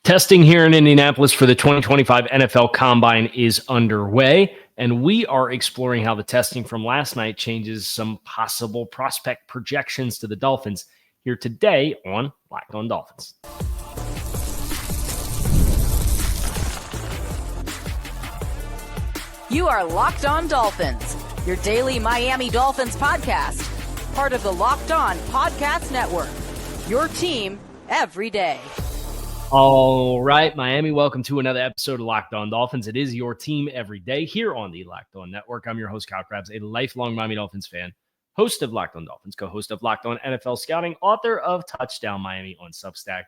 Testing here in Indianapolis for the 2025 NFL Combine is underway, and we are exploring how the testing from last night changes some possible prospect projections to the Dolphins here today on Locked On Dolphins. You are Locked On Dolphins, your daily Miami Dolphins podcast, part of the Locked On Podcast Network, your team every day. All right, Miami, welcome to another episode of Locked On Dolphins. It is your team every day here on the Locked On Network. I'm your host, Kyle Krabs, a lifelong Miami Dolphins fan, host of Locked On Dolphins, co-host of Locked On NFL Scouting, author of Touchdown Miami on Substack,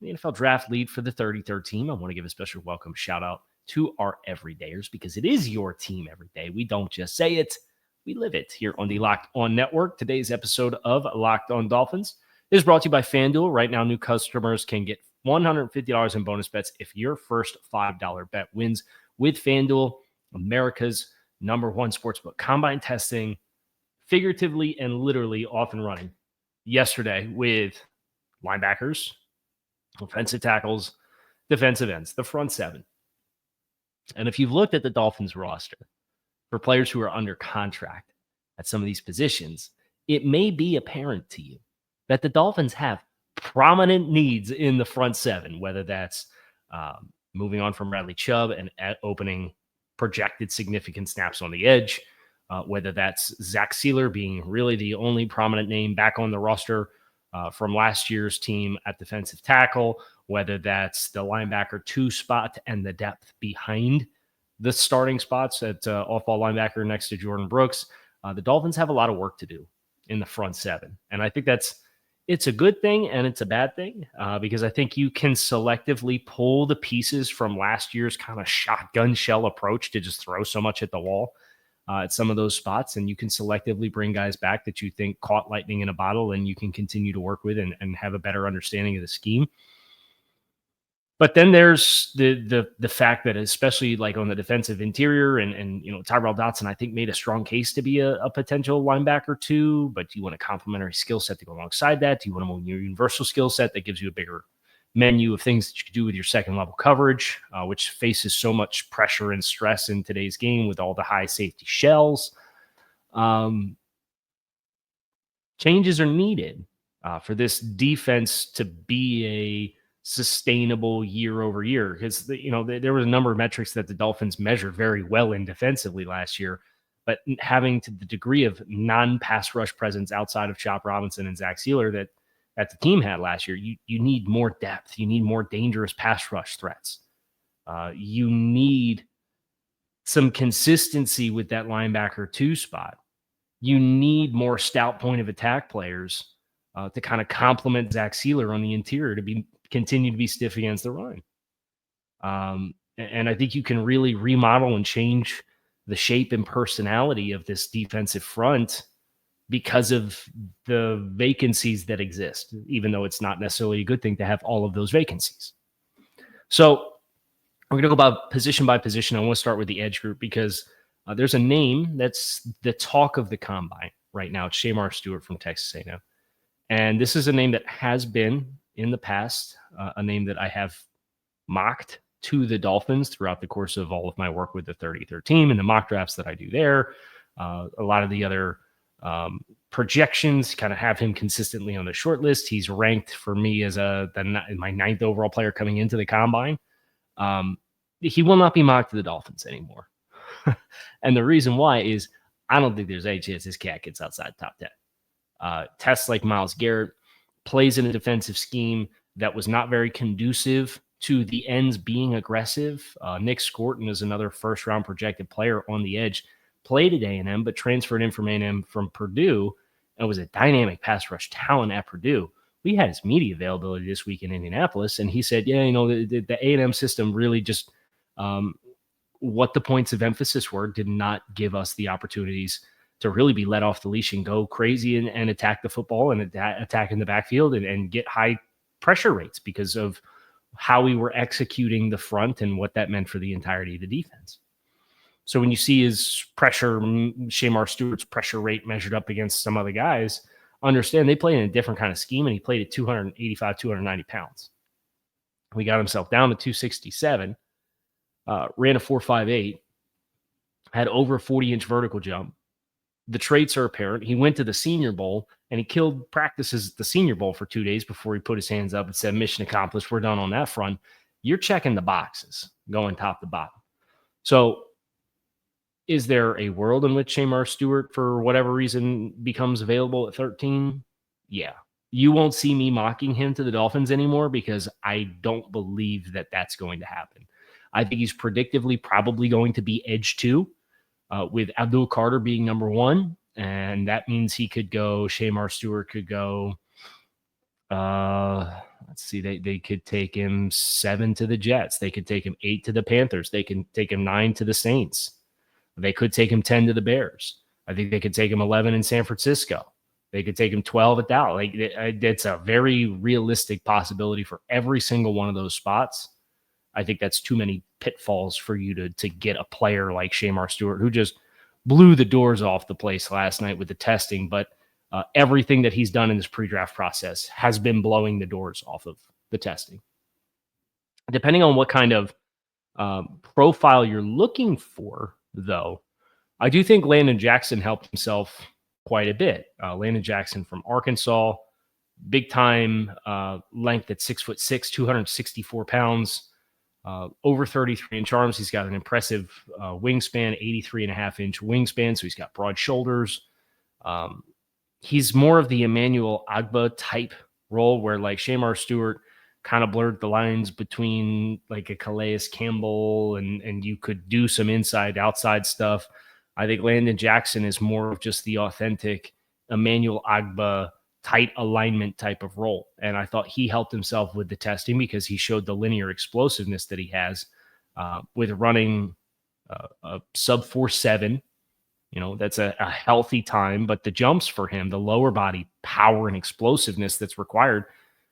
the NFL draft lead for the 33rd team. I want to give a special welcome shout out to our everydayers because it is your team every day. We don't just say it, we live it here on the Locked On Network. Today's episode of Locked On Dolphins is brought to you by FanDuel. Right now, new customers can get $150 in bonus bets if your first $5 bet wins with FanDuel, America's #1 sportsbook. Combine testing, figuratively and literally off and running yesterday with linebackers, offensive tackles, defensive ends, the front seven. And if you've looked at the Dolphins roster for players who are under contract at some of these positions, it may be apparent to you that the Dolphins have prominent needs in the front seven, whether that's moving on from Bradley Chubb and opening projected significant snaps on the edge, whether that's Seiler being really the only prominent name back on the roster from last year's team at defensive tackle, whether that's the linebacker 2 spot and the depth behind the starting spots at off-ball linebacker next to Jordyn Brooks. The Dolphins have a lot of work to do in the front seven. And I think it's a good thing and it's a bad thing because I think you can selectively pull the pieces from last year's kind of shotgun shell approach to just throw so much at the wall at some of those spots. And you can selectively bring guys back that you think caught lightning in a bottle and you can continue to work with and have a better understanding of the scheme. But then there's the fact that especially like on the defensive interior and you know, Tyrell Dotson, I think, made a strong case to be a potential linebacker too, but do you want a complementary skill set to go alongside that? Do you want a more universal skill set that gives you a bigger menu of things that you could do with your second level coverage, which faces so much pressure and stress in today's game with all the high safety shells? Changes are needed for this defense to be a sustainable year over year, because there was a number of metrics that the Dolphins measured very well in defensively last year, but having to the degree of non-pass rush presence outside of Chop Robinson and Seiler that the team had last year, you need more depth. You need more dangerous pass rush threats. You need some consistency with that linebacker 2 spot. You need more stout point of attack players to kind of complement Seiler on the interior to continue to be stiff against the run. And I think you can really remodel and change the shape and personality of this defensive front because of the vacancies that exist, even though it's not necessarily a good thing to have all of those vacancies. So we're going to go about position by position. I want to start with the edge group because there's a name that's the talk of the combine right now. It's Shemar Stewart from Texas A&M. And this is a name that has been in the past, a name that I have mocked to the Dolphins throughout the course of all of my work with the 33rd team and the mock drafts that I do there. A lot of the other projections kind of have him consistently on the short list. He's ranked for me as my 9th overall player coming into the combine. He will not be mocked to the Dolphins anymore. And the reason why is I don't think there's any chance this cat gets outside the top 10. Tests like Myles Garrett, plays in a defensive scheme that was not very conducive to the ends being aggressive. Nick Scorton is another first-round projected player on the edge, played at A&M, but transferred in from A&M from Purdue and was a dynamic pass rush talent at Purdue. We had his media availability this week in Indianapolis, and he said, the A&M system really just what the points of emphasis were did not give us the opportunities to really be let off the leash and go crazy and attack the football and attack in the backfield and get high pressure rates because of how we were executing the front and what that meant for the entirety of the defense. So when you see his pressure, Shemar Stewart's pressure rate measured up against some other guys, understand they play in a different kind of scheme, and he played at 285, 290 pounds. He got himself down to 267, ran a 4.58, had over a 40-inch vertical jump. The traits are apparent. He went to the Senior Bowl, and he killed practices at the Senior Bowl for 2 days before he put his hands up and said, mission accomplished, we're done on that front. You're checking the boxes, going top to bottom. So is there a world in which Shemar Stewart, for whatever reason, becomes available at 13? Yeah. You won't see me mocking him to the Dolphins anymore because I don't believe that that's going to happen. I think he's predictively probably going to be edge 2, with Abdul Carter being number 1. And that means he could go, Shemar Stewart could go, let's see, they could take him 7 to the Jets. They could take him 8 to the Panthers. They can take him 9 to the Saints. They could take him 10 to the Bears. I think they could take him 11 in San Francisco. They could take him 12 at Dallas. Like, it's a very realistic possibility for every single one of those spots. I think that's too many pitfalls for you to get a player like Shemar Stewart, who just blew the doors off the place last night with the testing. But everything that he's done in this pre-draft process has been blowing the doors off of the testing. Depending on what kind of profile you're looking for, though, I do think Landon Jackson helped himself quite a bit. Landon Jackson from Arkansas, big time length at 6'6", 264 pounds, over 33-inch arms. He's got an impressive wingspan, 83.5-inch wingspan, so he's got broad shoulders. He's more of the Emmanuel Agba type role, where like Shemar Stewart kind of blurred the lines between like a Calais Campbell and you could do some inside outside stuff. I think Landon Jackson is more of just the authentic Emmanuel Agba tight alignment type of role. And I thought he helped himself with the testing because he showed the linear explosiveness that he has with running a sub 4.7. You know, that's a healthy time, but the jumps for him, the lower body power and explosiveness that's required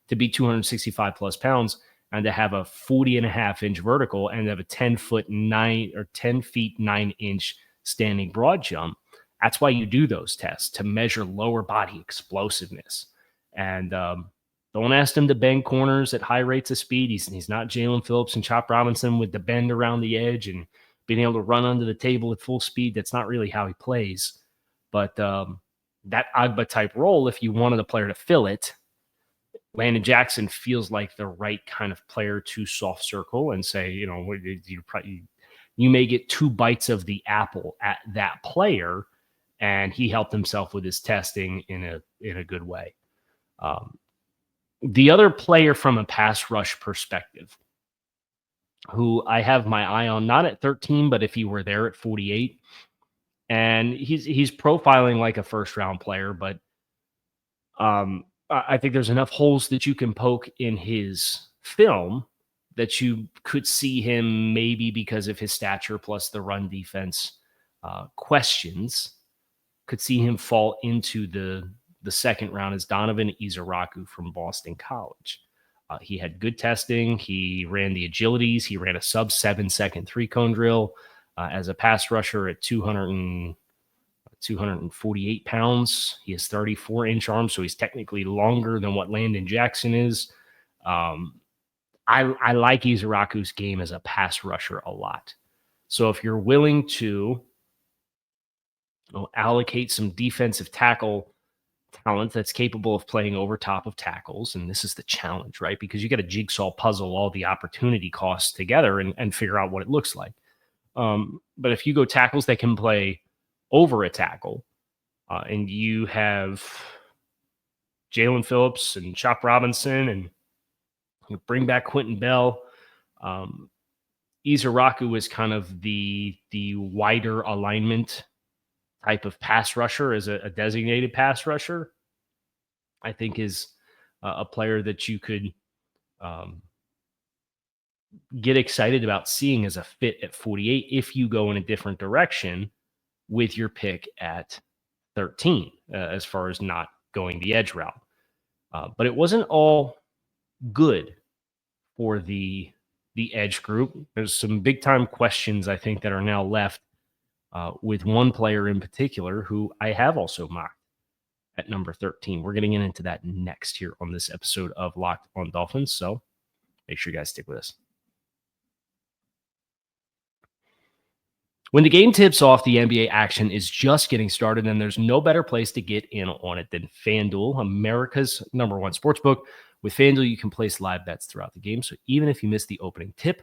to be 265 plus pounds and to have a 40.5-inch vertical and to have a 10 feet 9-inch standing broad jump. That's why you do those tests, to measure lower body explosiveness. And don't ask him to bend corners at high rates of speed. He's not Jalen Phillips and Chop Robinson with the bend around the edge and being able to run under the table at full speed. That's not really how he plays. But that Agba type role, if you wanted a player to fill it, Landon Jackson feels like the right kind of player to soft circle and say, you know, you may get 2 bites of the apple at that player. And he helped himself with his testing in a good way. The other player from a pass rush perspective, who I have my eye on, not at 13, but if he were there at 48, and he's profiling like a first-round player, but I think there's enough holes that you can poke in his film that you could see him, maybe because of his stature plus the run defense questions, could see him fall into the second round as Donovan Izaraku from Boston College. He had good testing. He ran the agilities. He ran a sub 7-second 3-cone drill as a pass rusher at 248 pounds. He has 34-inch arms, so he's technically longer than what Landon Jackson is. I like Izaraku's game as a pass rusher a lot. So if you're willing to allocate some defensive tackle talent that's capable of playing over top of tackles, and this is the challenge, right? Because you got to jigsaw puzzle all the opportunity costs together and figure out what it looks like. But if you go tackles that can play over a tackle, and you have Jalen Phillips and Chop Robinson, and you bring back Quentin Bell, Izaraku is kind of the wider alignment type of pass rusher, as a designated pass rusher. I think is a player that you could get excited about seeing as a fit at 48 if you go in a different direction with your pick at 13, as far as not going the edge route. But it wasn't all good for the edge group. There's some big time questions, I think, that are now left with one player in particular who I have also mocked at number 13. We're getting into that next here on this episode of Locked on Dolphins. So Make sure you guys stick with us. When the game tips off, the NBA action is just getting started, and there's no better place to get in on it than FanDuel, America's #1 sportsbook. With FanDuel, you can place live bets throughout the game, so even if you miss the opening tip,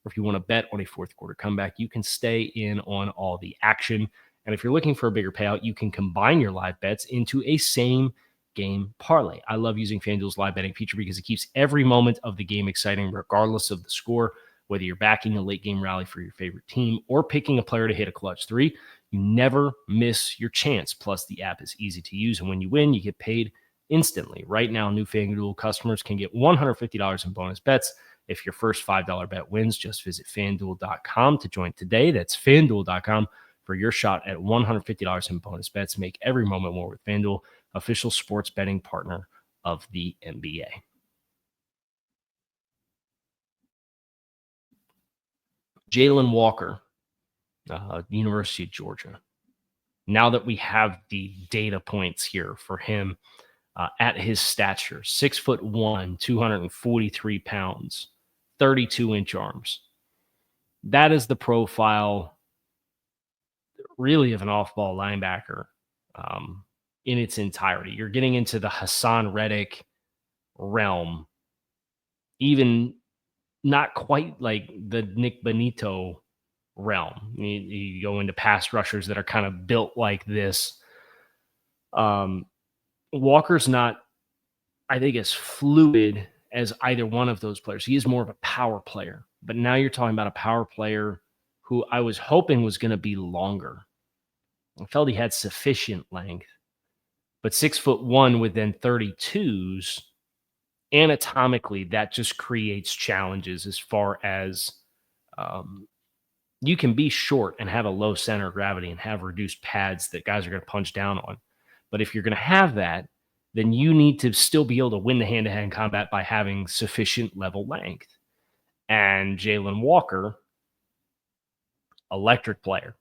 or if you want to bet on a fourth quarter comeback, you can stay in on all the action. And if you're looking for a bigger payout, you can combine your live bets into a same game parlay. I love using FanDuel's live betting feature because it keeps every moment of the game exciting, regardless of the score. Whether you're backing a late game rally for your favorite team or picking a player to hit a clutch three, you never miss your chance. Plus, the app is easy to use, and when you win, you get paid instantly. Right now, new FanDuel customers can get $150 in bonus bets if your first $5 bet wins. Just visit FanDuel.com to join today. That's FanDuel.com for your shot at $150 in bonus bets. Make every moment more with FanDuel, official sports betting partner of the NBA. Jalon Walker, University of Georgia. Now that we have the data points here for him at his stature, 6'1", 243 pounds, 32-inch arms. That is the profile really of an off-ball linebacker in its entirety. You're getting into the Hassan Reddick realm, even not quite like the Nick Bonito realm. You go into pass rushers that are kind of built like this. Walker's not, I think, as fluid as either one of those players. He is more of a power player. But now you're talking about a power player who I was hoping was going to be longer. I felt he had sufficient length. But 6'1" with then 32s, anatomically, that just creates challenges as far as you can be short and have a low center of gravity and have reduced pads that guys are going to punch down on. But if you're going to have that, then you need to still be able to win the hand-to-hand combat by having sufficient level length. And Jalon Walker, electric player,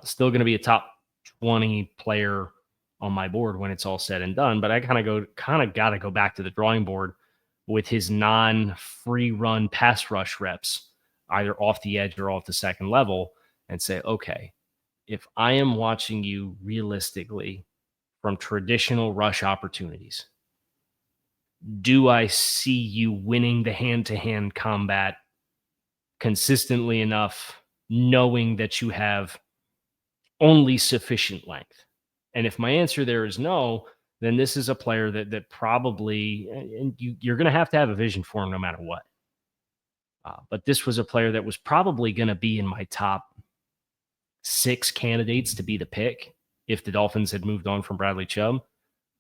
still going to be a top 20 player on my board when it's all said and done. But I kind of got to go back to the drawing board with his non-free run pass rush reps, either off the edge or off the second level, and say, okay, if I am watching you realistically from traditional rush opportunities, do I see you winning the hand-to-hand combat consistently enough, knowing that you have only sufficient length? And if my answer there is no, then this is a player that probably, and you're going to have a vision for him no matter what. But this was a player that was probably going to be in my top 6 candidates to be the pick if the Dolphins had moved on from Bradley Chubb.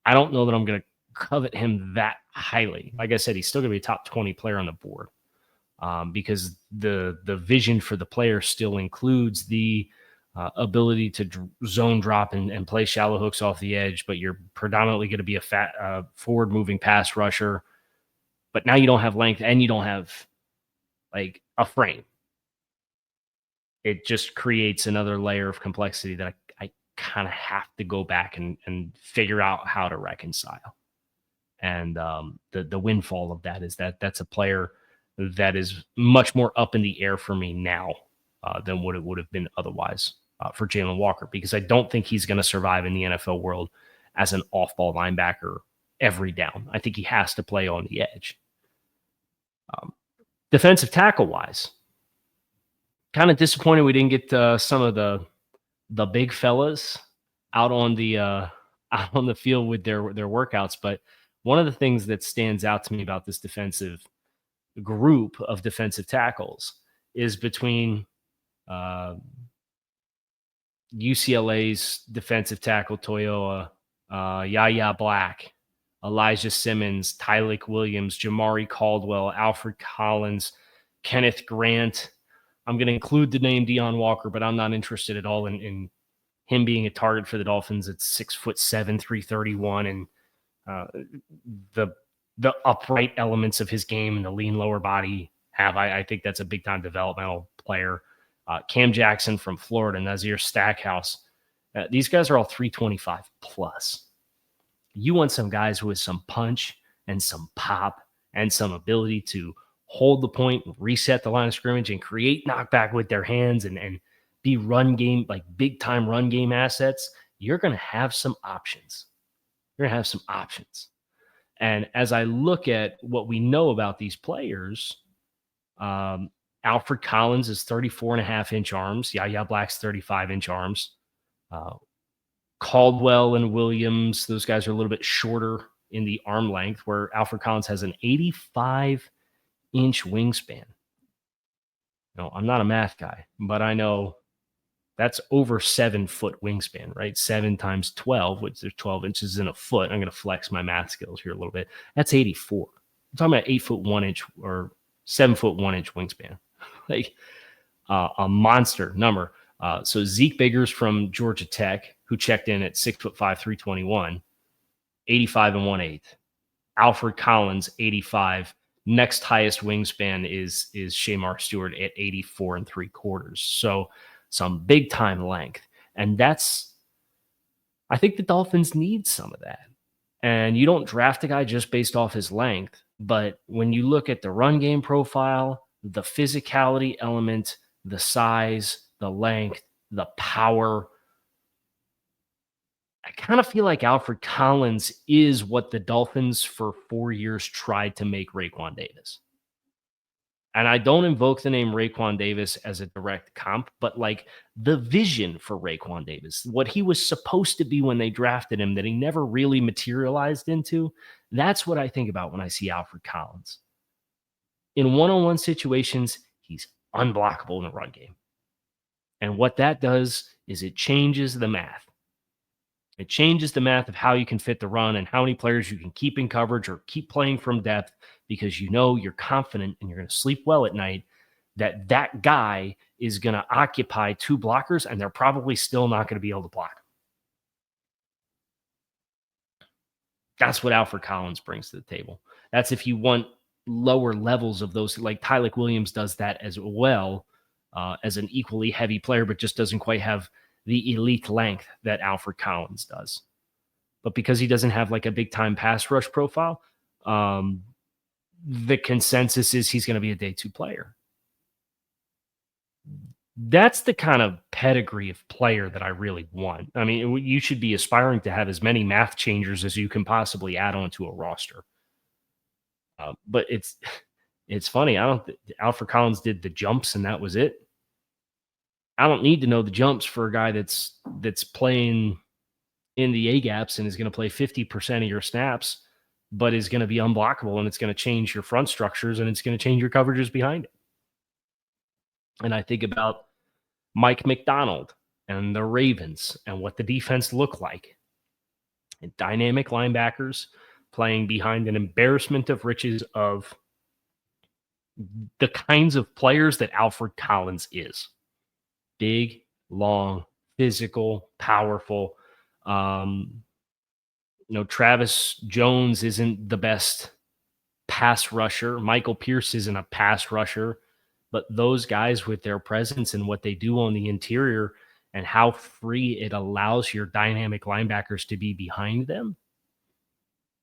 I don't know that I'm going to covet him that highly. Like I said, he's still going to be a top 20 player on the board because the vision for the player still includes the ability to zone drop and play shallow hooks off the edge, but you're predominantly going to be a forward-moving pass rusher. But now you don't have length and you don't have like a frame. It just creates another layer of complexity that I kind of have to go back and figure out how to reconcile. And the windfall of that is that's a player that is much more up in the air for me now than what it would have been otherwise for Jalon Walker, because I don't think he's going to survive in the NFL world as an off-ball linebacker every down. I think he has to play on the edge. Defensive tackle-wise, kind of disappointed we didn't get some of the big fellas out on the field with their workouts. But one of the things that stands out to me about this defensive group of defensive tackles is between UCLA's defensive tackle Toyoa, Yaya Black, Elijah Simmons, Tylik Williams, Jamari Caldwell, Alfred Collins, Kenneth Grant. I'm going to include the name Deon Walker, but I'm not interested at all in him being a target for the Dolphins. It's 6'7", 331, and the upright elements of his game and the lean lower body have. I think that's a big time developmental player. Cam Jackson from Florida, Nazir Stackhouse. These guys are all 325 plus. You want some guys with some punch and some pop and some ability to hold the point, reset the line of scrimmage, and create knockback with their hands and be run game, like big time run game assets, you're going to have some options. You're going to have some options. And as I look at what we know about these players, Alfred Collins is 34.5-inch arms. Yaya Black's 35-inch arms. Caldwell and Williams, those guys are a little bit shorter in the arm length, where Alfred Collins has an 85-inch wingspan. No, I'm not a math guy, but I know that's over 7-foot wingspan, right? 7 times 12, which is 12 inches in a foot. I'm going to flex my math skills here a little bit. That's 84. I'm talking about 8 foot 1 inch or 7 foot 1 inch wingspan, like a monster number. So Zeke Biggers from Georgia Tech, who checked in at 6'5", 321, 85 1/8. Alfred Collins, 85. Next highest wingspan is Shemar Stewart at 84 3/4. So some big time length. And I think the Dolphins need some of that. And you don't draft a guy just based off his length, but when you look at the run game profile, the physicality element, the size, the length, the power, I kind of feel like Alfred Collins is what the Dolphins for 4 years tried to make Raekwon Davis. And I don't invoke the name Raekwon Davis as a direct comp, but like the vision for Raekwon Davis, what he was supposed to be when they drafted him that he never really materialized into, that's what I think about when I see Alfred Collins. In one-on-one situations, he's unblockable in the run game. And what that does is it changes the math. It changes the math of how you can fit the run and how many players you can keep in coverage or keep playing from depth, because you know you're confident and you're going to sleep well at night that that guy is going to occupy 2 blockers and they're probably still not going to be able to block him. That's what Alfred Collins brings to the table. That's if you want lower levels of those, like Tylik Williams does that as well, as an equally heavy player, but just doesn't quite have the elite length that Alfred Collins does. But because he doesn't have like a big time pass rush profile, the consensus is he's going to be a day 2 player. That's the kind of pedigree of player that I really want. I mean, you should be aspiring to have as many math changers as you can possibly add onto a roster. But it's funny. Alfred Collins did the jumps and that was it. I don't need to know the jumps for a guy that's playing in the A-gaps and is going to play 50% of your snaps, but is going to be unblockable, and it's going to change your front structures and it's going to change your coverages behind it. And I think about Mike McDonald and the Ravens and what the defense looked like. And dynamic linebackers playing behind an embarrassment of riches of the kinds of players that Alfred Collins is. Big, long, physical, powerful. Travis Jones isn't the best pass rusher. Michael Pierce isn't a pass rusher. But those guys with their presence and what they do on the interior and how free it allows your dynamic linebackers to be behind them,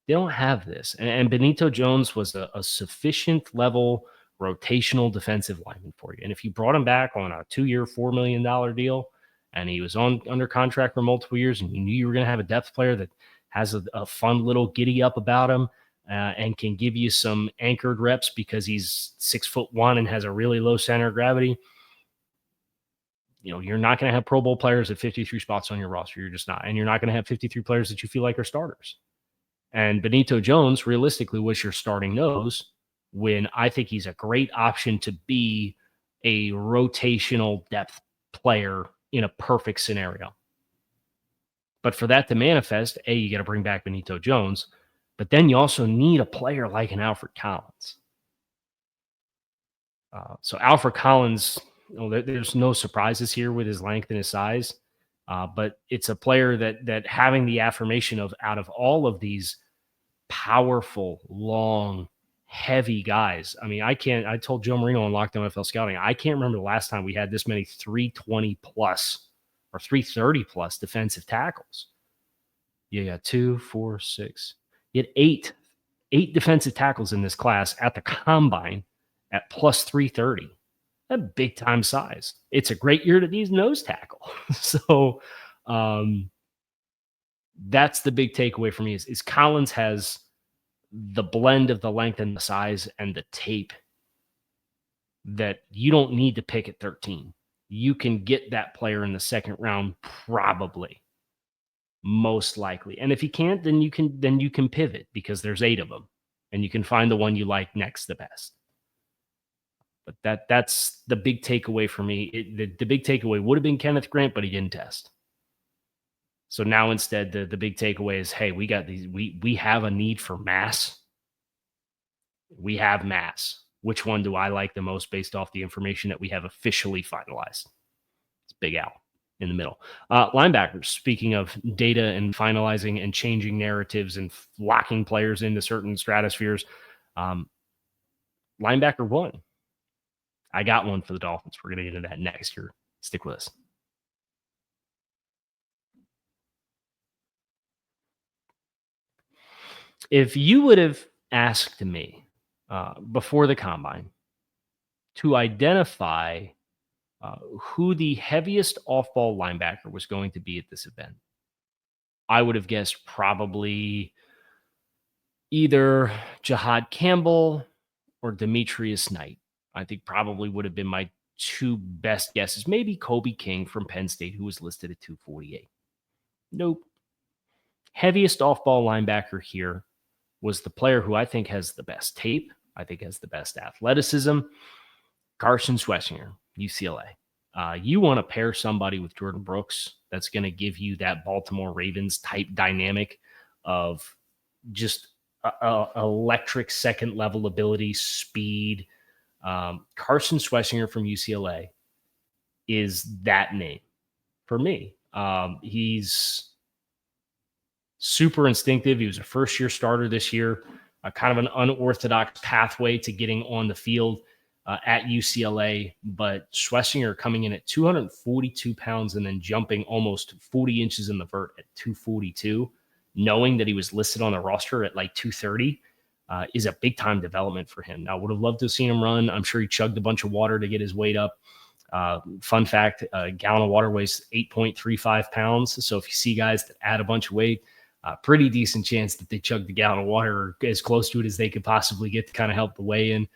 they don't have this. And Benito Jones was a sufficient level rotational defensive lineman for you. And if you brought him back on a 2-year, $4 million deal, and he was under contract for multiple years, and you knew you were going to have a depth player that has a fun little giddy up about him and can give you some anchored reps because he's 6'1" and has a really low center of gravity, you're not going to have Pro Bowl players at 53 spots on your roster. You're just not. And you're not going to have 53 players that you feel like are starters. And Benito Jones, realistically, was your starting nose when I think he's a great option to be a rotational depth player in a perfect scenario. But for that to manifest, you got to bring back Benito Jones, but then you also need a player like an Alfred Collins. So Alfred Collins, there's no surprises here with his length and his size, but it's a player that having the affirmation of out of all of these powerful, long, heavy guys. I mean, I told Joe Marino on Lockdown NFL Scouting, I can't remember the last time we had this many 320 plus or 330 plus defensive tackles. You got 2, 4, 6. You had eight defensive tackles in this class at the combine, at plus 330. A big time size. It's a great year to need nose tackle. So that's the big takeaway for me is Collins has the blend of the length and the size and the tape that you don't need to pick at 13. You can get that player in the second round, probably, most likely. And if you can't, then you can pivot because there's 8 of them, and you can find the one you like next the best. But that's the big takeaway for me. The big takeaway would have been Kenneth Grant, but he didn't test. So now instead, the big takeaway is, hey, we got these. We have a need for mass. We have mass. Which one do I like the most based off the information that we have officially finalized? It's Big Al in the middle. Linebackers, speaking of data and finalizing and changing narratives and locking players into certain stratospheres, linebacker 1. I got one for the Dolphins. We're going to get into that next year. Stick with us. If you would have asked me before the combine to identify who the heaviest off-ball linebacker was going to be at this event, I would have guessed probably either Jahad Campbell or Demetrius Knight. I think probably would have been my 2 best guesses. Maybe Kobe King from Penn State, who was listed at 248. Nope. Heaviest off-ball linebacker here was the player who I think has the best tape, I think has the best athleticism, Carson Schwesinger, UCLA. You want to pair somebody with Jordyn Brooks that's going to give you that Baltimore Ravens type dynamic of just electric second level ability, speed. Carson Schwesinger from UCLA is that name for me. He's super instinctive. He was a first-year starter this year, kind of an unorthodox pathway to getting on the field at UCLA. But Schwesinger coming in at 242 pounds and then jumping almost 40 inches in the vert at 242, knowing that he was listed on the roster at like 230, is a big-time development for him. Now, I would have loved to have seen him run. I'm sure he chugged a bunch of water to get his weight up. Fun fact, a gallon of water weighs 8.35 pounds. So if you see guys that add a bunch of weight, pretty decent chance that they chugged the gallon of water or as close to it as they could possibly get to kind of help the weigh in.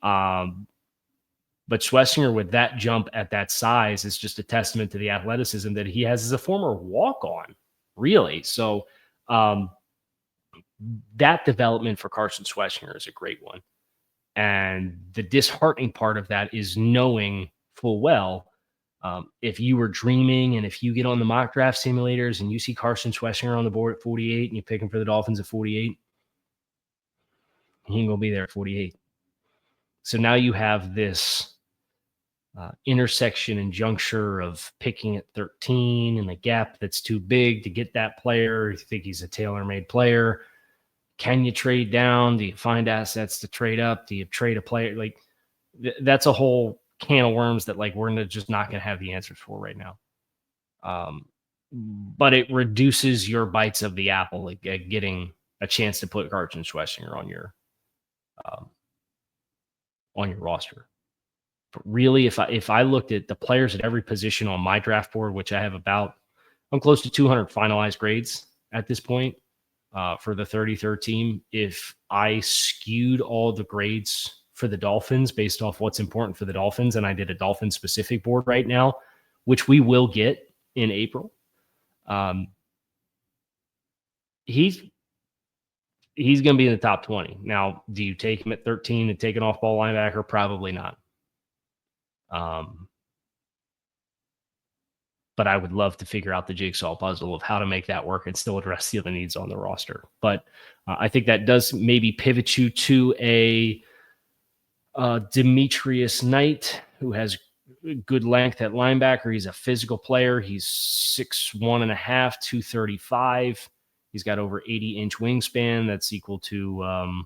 But Schwesinger with that jump at that size is just a testament to the athleticism that he has as a former walk-on, really. So that development for Carson Schwesinger is a great one. And the disheartening part of that is knowing full well, if you were dreaming and if you get on the mock draft simulators and you see Carson Schwesinger on the board at 48 and you pick him for the Dolphins at 48, he ain't going to be there at 48. So now you have this intersection and juncture of picking at 13 and the gap that's too big to get that player. You think he's a tailor-made player. Can you trade down? Do you find assets to trade up? Do you trade a player? Like that's a whole can of worms that like we're just not going to have the answers for right now. But it reduces your bites of the apple, like getting a chance to put Carson Schwesinger on your roster. But really, if I looked at the players at every position on my draft board, which I have I'm close to 200 finalized grades at this point for the 33rd team. If I skewed all the grades for the Dolphins based off what's important for the Dolphins, and I did a Dolphin specific board right now, which we will get in April. He's going to be in the top 20. Now, do you take him at 13 and take an off-ball linebacker? Probably not. But I would love to figure out the jigsaw puzzle of how to make that work and still address the other needs on the roster. But I think that does maybe pivot you to a Demetrius Knight, who has good length at linebacker. He's a physical player. He's 6'1.5", 235. He's got over 80-inch wingspan. That's equal to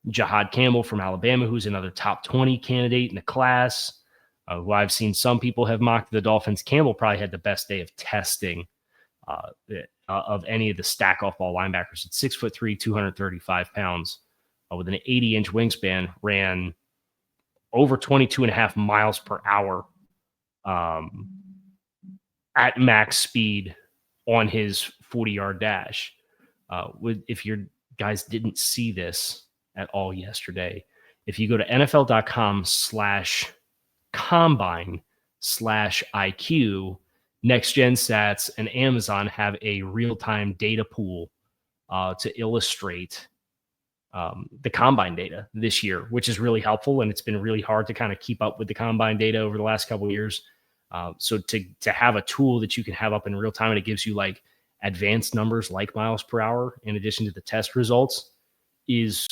Jahad Campbell from Alabama, who's another top 20 candidate in the class, who I've seen some people have mocked the Dolphins. Campbell probably had the best day of testing of any of the stack off ball linebackers. At 6'3", 235 pounds, with an 80-inch wingspan, ran over 22.5 miles per hour at max speed on his 40-yard dash. If your guys didn't see this at all yesterday, if you go to NFL.com/combine/IQ, Next Gen Stats and Amazon have a real-time data pool to illustrate the combine data this year, which is really helpful. And it's been really hard to kind of keep up with the combine data over the last couple of years. So to have a tool that you can have up in real time, and it gives you like advanced numbers like miles per hour in addition to the test results, is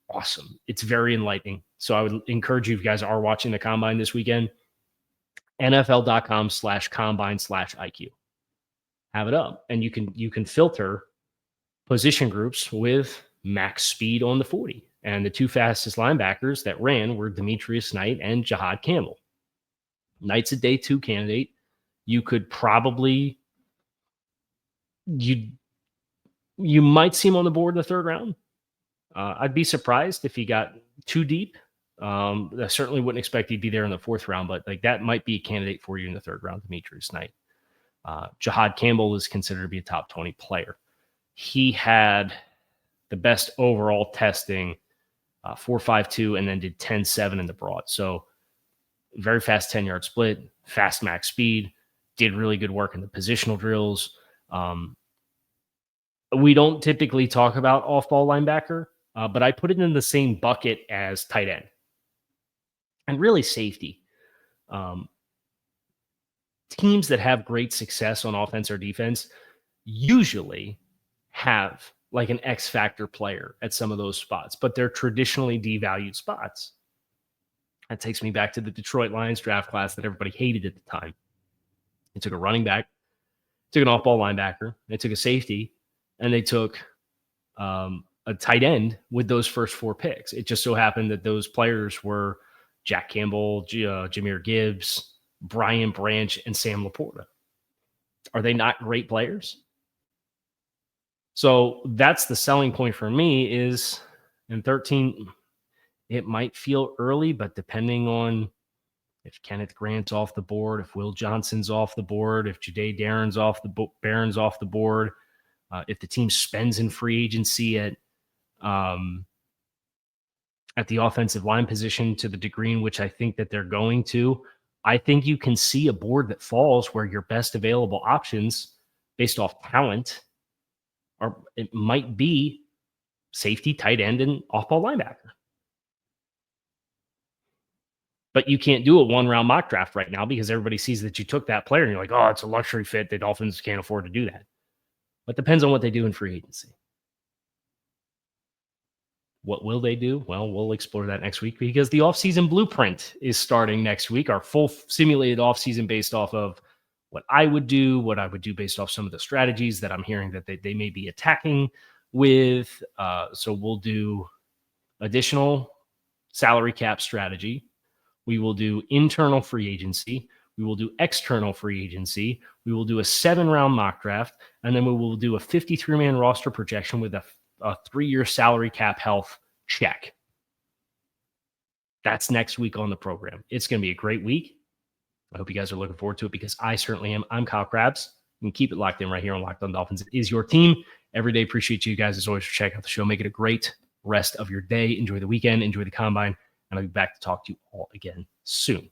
awesome. It's very enlightening. So I would encourage you, if you guys are watching the combine this weekend, NFL.com/combine/IQ. Have it up, and you can filter position groups with max speed on the 40. And the two fastest linebackers that ran were Demetrius Knight and Jahad Campbell. Knight's a day 2 candidate. You could probably you might see him on the board in the 3rd round. I'd be surprised if he got too deep. I certainly wouldn't expect he'd be there in the 4th round, but like that might be a candidate for you in the 3rd round, Demetrius Knight. Jahad Campbell is considered to be a top 20 player. He had the best overall testing, 4.52, and then did 10.7 in the broad. So very fast 10-yard split, fast max speed, did really good work in the positional drills. We don't typically talk about off-ball linebacker, but I put it in the same bucket as tight end and really safety. Teams that have great success on offense or defense usually have like an X factor player at some of those spots, but they're traditionally devalued spots. That takes me back to the Detroit Lions draft class that everybody hated at the time. They took a running back, took an off-ball linebacker, they took a safety, and they took a tight end with those first 4 picks. It just so happened that those players were Jack Campbell, Jahmyr Gibbs, Brian Branch, and Sam Laporta. Are they not great players? So that's the selling point for me is in 13, it might feel early, but depending on if Kenneth Grant's off the board, if Will Johnson's off the board, if Jahdae Barron's off the board, if the team spends in free agency at the offensive line position to the degree in which I think that they're going to, I think you can see a board that falls where your best available options based off talent it might be safety, tight end, and off-ball linebacker. But you can't do a 1-round mock draft right now because everybody sees that you took that player and you're like, oh, it's a luxury fit. The Dolphins can't afford to do that. But it depends on what they do in free agency. What will they do? Well, we'll explore that next week because the offseason blueprint is starting next week. Our full simulated offseason based off of what I would do based off some of the strategies that I'm hearing that they may be attacking with. So we'll do additional salary cap strategy. We will do internal free agency. We will do external free agency. We will do a 7-round mock draft. And then we will do a 53-man roster projection with a 3-year salary cap health check. That's next week on the program. It's going to be a great week. I hope you guys are looking forward to it because I certainly am. I'm Kyle Krabs. You can keep it locked in right here on Locked On Dolphins. It is your team every day. Appreciate you guys as always for checking out the show. Make it a great rest of your day. Enjoy the weekend. Enjoy the combine. And I'll be back to talk to you all again soon.